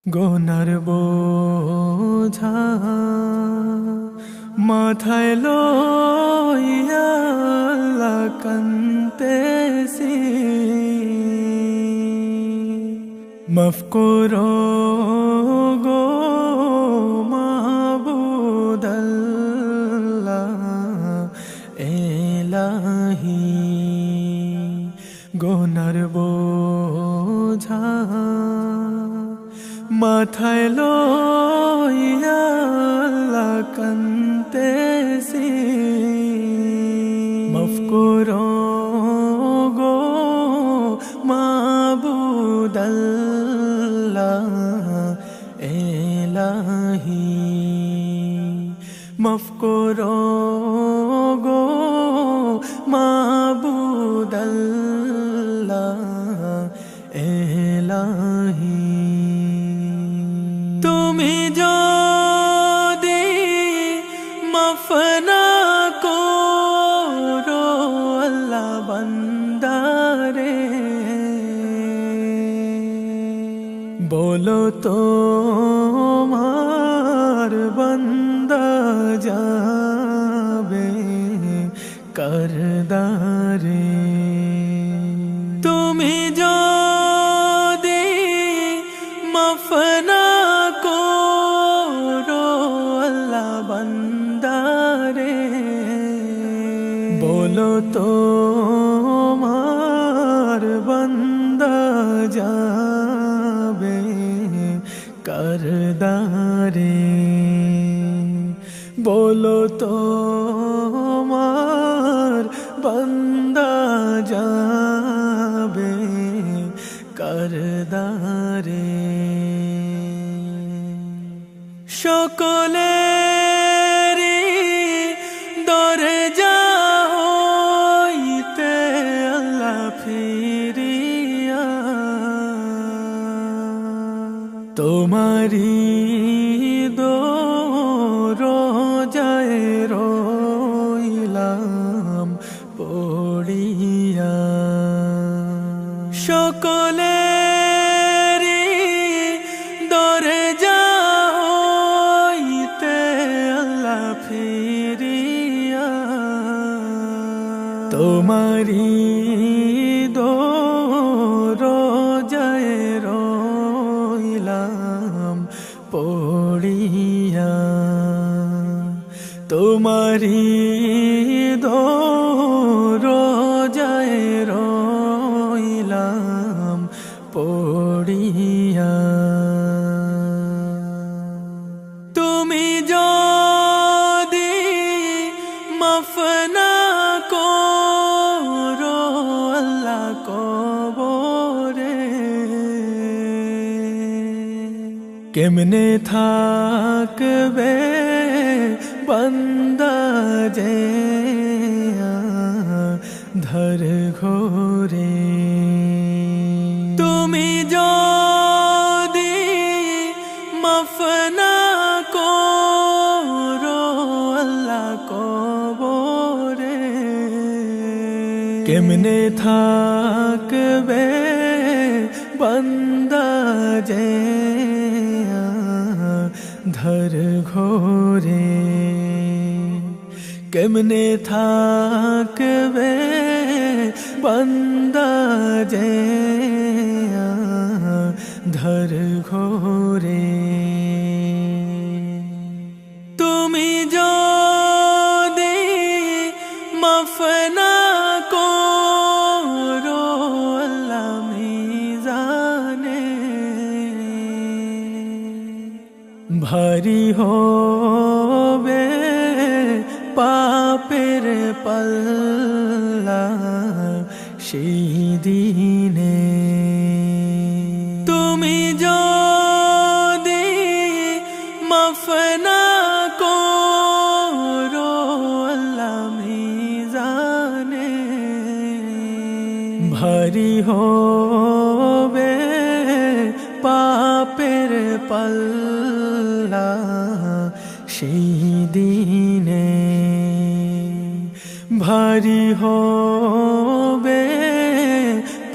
গোনার বোঝা মাথায় লইয়া আল্লাহ কান্দেছি, মাফ করো গো মাবুদ আল্লাহ এলাহি। গোনার বোঝা মাথায় লইয়া আল্লাহ কান্দেছি, মাফ করো গো মাবুদ আল্লাহ এলাহি। মাফ করো গো মাবুদ আল্লাহ এলাহি। তুমি যদি মাফ না করো আল্লাহ বান্দারে, বলো তো তোমার বান্দা যাবে করদারে। তুমি যদি মাফ না করো আল্লাহ বান্দারে, বলো তো তোমার বান্দা যাবে করদারে। বলো তো তোমার বান্দা যাবে করদারে। সকলেরই দরজা হইতে আল্লাহ ফিরিয়া, তোমারি দরজায় রইলাম পড়িয়া। সকলেরই দরজা হইতে আল্লাহ ফিরিয়া, তোমারি দরজায় রইলাম পড়িয়া। তোমারি দরজায় রইলাম পড়িয়া। তুমি যদি মাফ না করো আল্লাহ কবরে, কেমনে থাকবে বান্দা যে ধর ঘোরে। তুমি যদি মাফ না করো আল্লাহ কবরে, কেমনে থাকবে বান্দা যে ধর ঘোরে। কেমনে থাকবে বান্দা যে ধর ঘোরে। তুমি যদি মাফ না করো আল্লাহ মিজানে, ভারী হবে পাপের পাল্লা সেই দিনে। তুমি যদি মাফ না করো আল্লাহ মিজানে, ভারী হবে পাপের পাল্লা সেই দিনে। ভারী হবে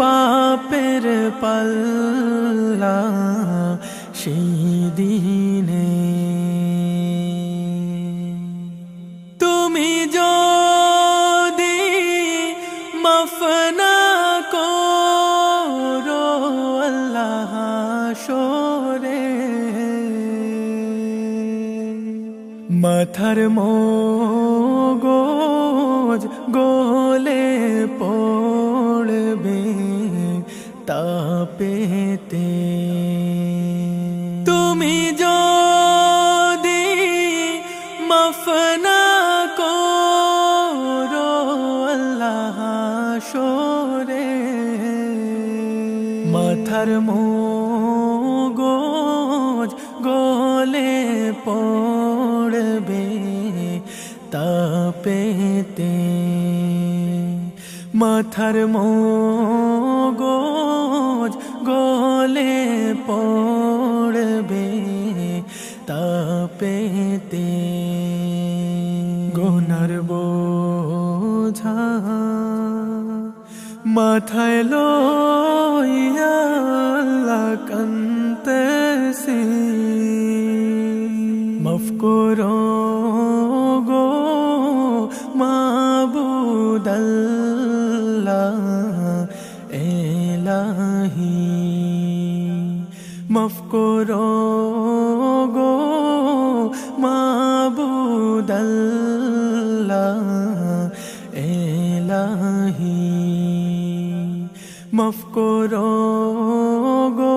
পাপের পাল্লা সেই দিনে তুমি যদি মাফ না করো আল্লাহ হাসরে মাথার মগজ গলে পড়বে তাপেতে তুমি যদি মাফ না করো আল্লাহ হাসরে মাথার মগজ গলে পড়বে তাপেতে মাথার মগজ গলে পড়বে তাপেতে গুনার বোঝা মাথায় লইয়া আল্লাহ কান্দেছি মাফ করো গো মাবুদ আল্লাহ এলাহি মাফ করো গো মাবুদ আল্লাহ এলাহি মাফ করো গো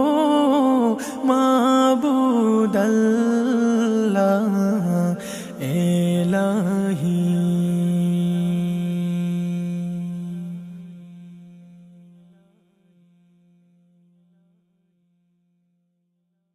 মাবুদ আল্লাহ